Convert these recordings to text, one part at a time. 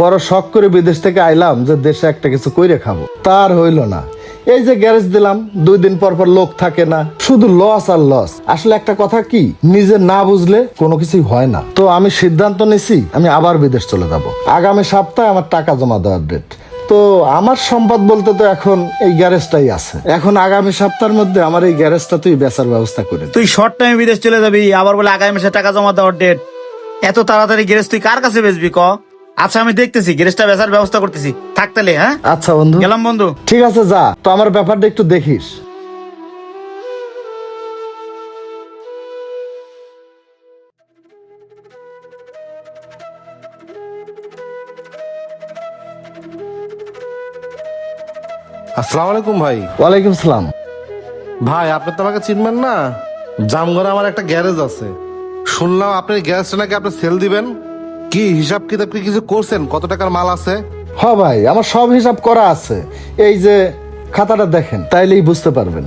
বড় শখ করে বিদেশ থেকে আইলাম যে দেশে একটা কিছু কইরে খাবো, তার হইল না। এই যে গ্যারেজ দিলাম, 2 দিন পর পর লোক থাকে না, শুধু লস আর লস। আসলে একটা কথা কি, নিজে না বুঝলে কোনো কিছুই হয় না। তো আমি সিদ্ধান্ত নিছি আমি আবার বিদেশ চলে যাব। আগামী সপ্তাহে আমার টাকা জমা দেওয়ার ডেট। তো আমার সম্পদ বলতে তো এখন এই গ্যারেজটাই আছে। এখন আগামী সপ্তাহের মধ্যে আমার এই গ্যারেজটা তুই বেচার ব্যবস্থা করে দে। তুই শর্ট টাইমে বিদেশ চলে যাবি, আবার বলে আগামী মাসে টাকা জমা দেওয়ার ডেট। এত তাড়াতাড়ি গ্যারেজ তুই কার কাছে বেচবি ক? আচ্ছা আমি দেখতেছি, গ্যারেজটা বেচার ব্যবস্থা করতেছি, থাকতেলে। হ্যাঁ আচ্ছা বন্ধু, গেলাম বন্ধু। ঠিক আছে, যা। তো আমার ব্যাপারটা একটু দেখিস। আসসালামু আলাইকুম ভাই। ওয়ালাইকুম সালাম। ভাই আপনি তো আমাকে চিনবেন না? জামগড়ে আমার একটা গ্যারেজ আছে, শুনলাম আপনি গ্যারেজটা নাকি আপনি সেল দিবেন। কি হিসাব কিতাব কি কিছু করছেন? কত টাকার মাল আছে? হ ভাই, আমার সব হিসাব করা আছে। এই যে খাতাটা দেখেন, তাইলেই বুঝতে পারবেন।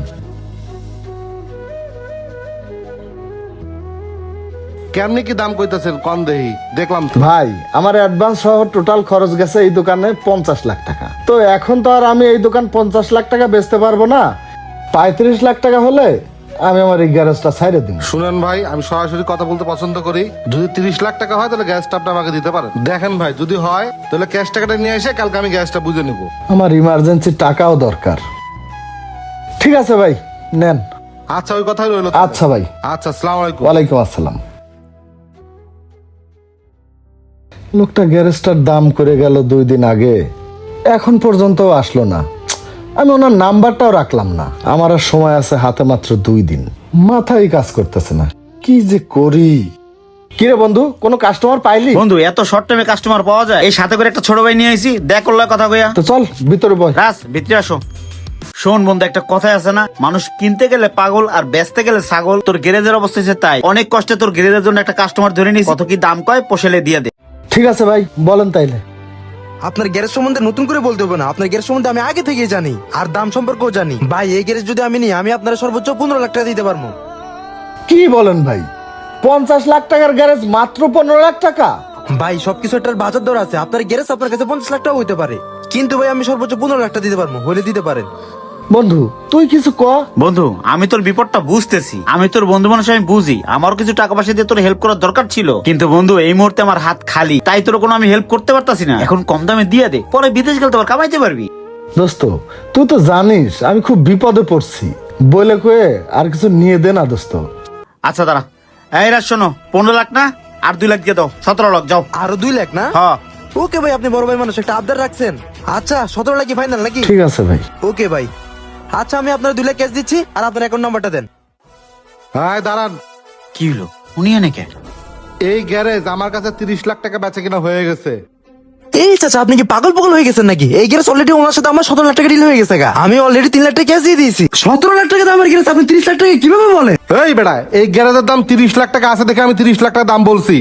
কেমনি কি দাম কইতাছেন কম দেহি দেখলাম তো। ভাই, আমার অ্যাডভান্স সহ টোটাল খরচ গেছে এই দোকানে 50 লাখ টাকা। তো এখন তো আর আমি এই দোকান 50 লাখ টাকা বেচতে পারবো না। 35 লাখ টাকা হলে আমি আমার এই গ্যারেজটা ছাইড়ে দিব। শুনেন ভাই, আমি সরাসরি কথা বলতে পছন্দ করি। যদি 30 লাখ টাকা হয় তাহলে গ্যাসটা আপনি আমাকে দিতে পারেন। দেখেন ভাই, যদি হয় তাহলে ক্যাশ টাকাটা নিয়ে এসে কালকে আমি গ্যাসটা বুঝে নিব। আমার ইমার্জেন্সি টাকাও দরকার। ঠিক আছে ভাই, নেন। আচ্ছা ওই কথাই রইলো। আচ্ছা ভাই। আচ্ছা, আসসালামু আলাইকুম। ওয়ালাইকুম আসসালাম। লোকটা গ্যারেজটার দাম করে গেল 2 দিন আগে, এখন পর্যন্ত আসলো না। আমি ওনার নাম্বারটাও রাখলাম না। আমার আর সময় আছে হাতে মাত্র 2 দিন, মাথায় কাজ করতেছে না, কি যে করি। কিরে বন্ধু, কোনো কাস্টমার পাইলি? বন্ধু এত শর্ট টাইমে কাস্টমার পাওয়া যায়? এই সাথে করে একটা ছোট ভাই নিয়ে আইছি, দেখ করলে কথা কইয়া। তো চল ভিতরে বয়। রাস ভিতরে আসো। শোন বন্ধু, একটা কথাই আছে না, মানুষ কিনতে গেলে পাগল আর বেচতে গেলে ছাগল। তোর গ্যারেজের অবস্থা হচ্ছে তাই। অনেক কষ্টে তোর গ্যারেজের জন্য একটা কাস্টমার ধরে নিস, কত কি দাম কয় পোষেলে দিয়ে দে। ঠিক আছে ভাই, বলেন তাইলে। আপনার গ্যারেজ সম্বন্ধে নতুন করে বলতে হবে না, আপনার গ্যারেজ সম্বন্ধে আমি আগে থেকেই জানি, আর দাম সম্পর্কেও জানি। ভাই এই গ্যারেজ যদি আমি নিই, আমি আপনার সর্বোচ্চ 15 লাখ টাকা দিতে পারবো। কি বলেন ভাই, 50 লাখ টাকার গ্যারেজ মাত্র 15 লাখ টাকা? ভাই সবকিছু একটা বাজার দর আছে, আপনার গ্যারেজ আপনার কাছে 50 লাখ টাকা হইতে পারে, কিন্তু ভাই আমি সর্বোচ্চ 15 লাখ টাকা দিতে পারবো, হলে দিতে পারেন। বন্ধু তুই কিছু ক। বন্ধু আমি তোর বিপদটা বুঝতেছি, আমি তোর বন্ধু মানুষ, আমি বুঝি আমারও কিছু টাকা পয়সা দিয়ে তোর হেল্প করার দরকার ছিল, কিন্তু বন্ধু এই মুহূর্তে আমার হাত খালি, তাই তোর কোনো আমি হেল্প করতে পারতাছি না। এখন কম দামে দিয়ে দে, পরে বিদেশ গেলে তোর কামাইতে পারবি। দোস্ত, তুই তো জানিস আমি খুব বিপদে পড়ছি, বলে কয়ে আর কিছু নিয়ে দে না দোস্ত। আচ্ছা দাঁড়া, এই রাজ শোনো, 15 লাখ না, আর 2 লাখ দিয়ে দাও, 17 লাখ যাও। আরো 2 লাখ না? হ্যাঁ ওকে ভাই, আপনি বড় ভাই মানুষ, একটা আবদার রাখছেন। আচ্ছা 17 লাখই ফাইনাল নাকি? ঠিক আছে ভাই। ওকে ভাই, আচ্ছা আমি আপনার 2 লাখ ক্যাশ দিচ্ছি, আর আপনার অ্যাকাউন্ট নাম্বারটা দেন। হ্যাঁ দাঁড়ান, কি হলো, উনি এনেকে? এই গ্যারেজ আমার কাছে 30 লাখ টাকা বেচা কিনা হয়ে গেছে। এই চাচা, আপনি কি পাগল পাগল হয়ে গেছেন নাকি? এই গ্যারেজ অলরেডি ওনার সাথে আমার 17 লাখ টাকা ডিল হয়ে গেছে গা। আমি অলরেডি 3 লাখ টাকা ক্যাশ দিয়ে দিয়েছি। 17 লাখ টাকা দামের গ্যারেজ আপনি 30 লাখ টাকা কিভাবে বলেন? এই বেটা, এই গ্যারেজের দাম 30 লাখ টাকা আছে দেখে আমি 30 লাখ টাকা দাম বলছি।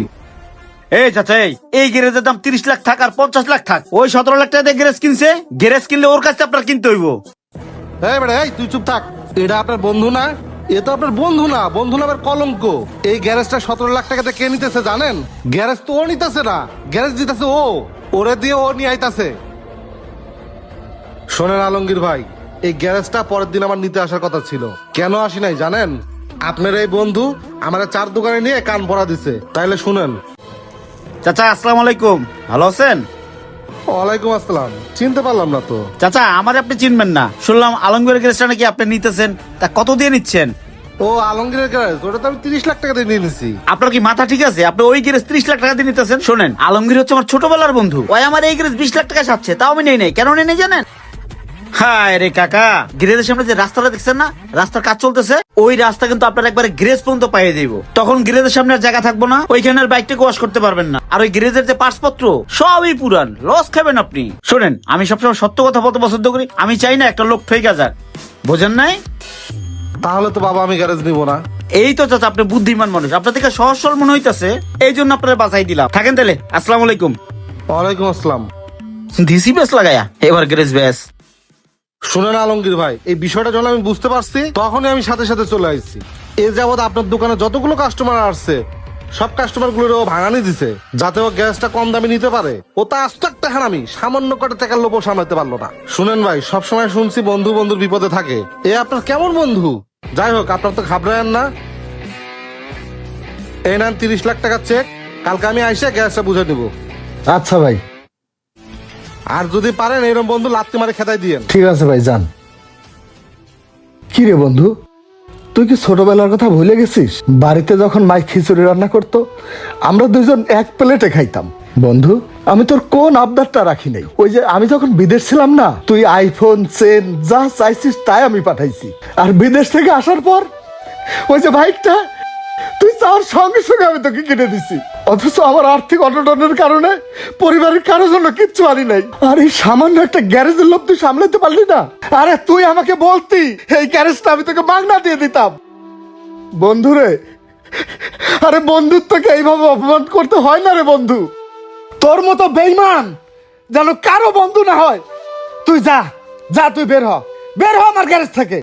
এই চাচা, এই গ্যারেজের দাম 30 লাখ থাক আর 50 লাখ থাক, ওই 17 লাখ টাকা দিয়ে গ্যারেজ কিনছে। গ্যারেজ কিনলে ওর কাছে আপনার কিনতে হইব। এই বেটা, এই তুই চুপ থাক। এটা আপনার বন্ধু না? এ তো আপনার বন্ধু না, বন্ধু না আবার কলঙ্ক। এই গ্যারেজটা 17 লাখ টাকাতে কে নিতেছে জানেন? গ্যারেজ তো ও নিতেছে না, গ্যারেজ দিতেছে ও। ওরে দিয়ে ও নিয়ে আইতাছে। শোনেন আলমগীর ভাই, এই গ্যারেজটা পরের দিন আমার নিতে আসার কথা ছিল, কেন আসি নাই জানেন? আপনার এই বন্ধু আমার 4 দোকানে নিয়ে কান ভরা দিছে। তাইলে শুনেন। চাচা আসসালামু আলাইকুম, ভালো আছেন? ওয়ালাইকুম আসসালাম। চিনতে পারলাম না তো। চাচা আমার আপনি চিনবেন না, শুনলাম আলমগীরের গ্যারেজটা নাকি আপনি নিতেছেন, তা কত দিয়ে নিচ্ছেন? ও আলমগীরের গ্যারেজ, ওটা তো আমি 30 লাখ টাকা দিয়ে নিয়ে নিছি। আপনার কি মাথা ঠিক আছে? আপনি ওই গ্যারেজ 30 লাখ টাকা দিয়ে নিতেছেন? শোনেন, আলমগীর হচ্ছে আমার ছোটবেলার বন্ধু, ওই আমার এই গ্যারেজ 20 লাখ টাকা চাচ্ছে, তাও আমি নেই নাই। কেন নেই নাই জানেন? হায় রে কাকা, গ্যারেজের সামনে যে রাস্তাটা দেখছেন না, রাস্তার কাজ চলতেছে, ওই রাস্তা কিন্তু আপনার একবারে গ্যারেজ পর্যন্ত পাইয়ে দিব। তখন গ্যারেজের সামনে আর জায়গা থাকবো না, ওইখানে আর বাইকটাকে ওয়াশ করতে পারবেন না, আর ওই গ্যারেজের যে পার্টসপত্র সবই পুরান, লস খাবেন আপনি। শোনেন, আমি সবসময় সত্য কথা বলতে পছন্দ করি, আমি চাই না একটা লোক ঠইকা যাক, বোঝেন নাই? তাহলে তো বাবা আমি গ্যারেজ নিব না। এই তো চাচা, আপনি বুদ্ধিমান মানুষ, আপনার থেকে সহজ সরল মনে হইতাছে, এই জন্য আপনারা বাঁচাই দিলাম। থাকেন তাহলে, আসসালামু আলাইকুম। ওয়ালাইকুম আসসালাম। দিসি বেশ লাগায়া, এবার গ্যারেজ বেশ। শুনেন আলমগীর ভাই, এই বিষয়টা যখন আমি বুঝতে পারছি তখনই আমি সাথে সাথে চলে আসছি। এ যাবৎ আপনার দোকানে যতগুলো কাস্টমার আসছে সব কাস্টমার গুলোর ও ভাঙানি দিছে যাতে ও গ্যাসটা কম দামে নিতে পারে। ও তা আস্ত একটা হারামি, সামান্য কটা টাকার লোভ সামলাতে পারলো না। শুনেন ভাই, সবসময় শুনছি বন্ধু বন্ধুর বিপদে থাকে, এ আপনার কেমন বন্ধু? যাই হোক, আপনার তো ঘাবড়ায়েন না। এই নেন 30 লাখ টাকার চেক, কালকে আমি আইসে গ্যাসটা বুঝে দিব। আচ্ছা ভাই, আর যদি পারেন এরকম বন্ধু লাত্তি মারে খেতাই দিয়েন। ঠিক আছে ভাই, যান। কি রে বন্ধু, তুই কি ছোটবেলার কথা ভুলে গেছিস? বাড়িতে যখন মাই খিচুড়ি রান্না করতো, আমরা দুজন এক প্লেটে খাইতাম। বন্ধু, আমি তোর কোন আবদারটা রাখি নাই। ওই যে আমি যখন বিদেশ ছিলাম না, তুই আইফোন, চেন যা চাইছিস তাই আমি পাঠাইছি। আর বিদেশ থেকে আসার পর ওই যে বাইকটা তুই চাওয়ার সঙ্গে সঙ্গে আমি তোকে কিনে দিছি। অথচ আমার আর্থিক অনটনের কারণে পরিবারের কারোর জন্য কিচ্ছু আনি নাই। আর এই সামান্য একটা গ্যারেজের লোক তুই সামলাতে পারলি না? আরে তুই আমাকে বলতি, এই গ্যারেজটা আমি তোকে মাগনা দিয়ে দিতাম। বন্ধুরে, আরে বন্ধুত্বকে এইভাবে অপমান করতে হয় না রে বন্ধু। তোর মতো বেইমান যেন কারো বন্ধু না হয়। তুই যা যা, তুই বের হ আমার গ্যারেজ থেকে।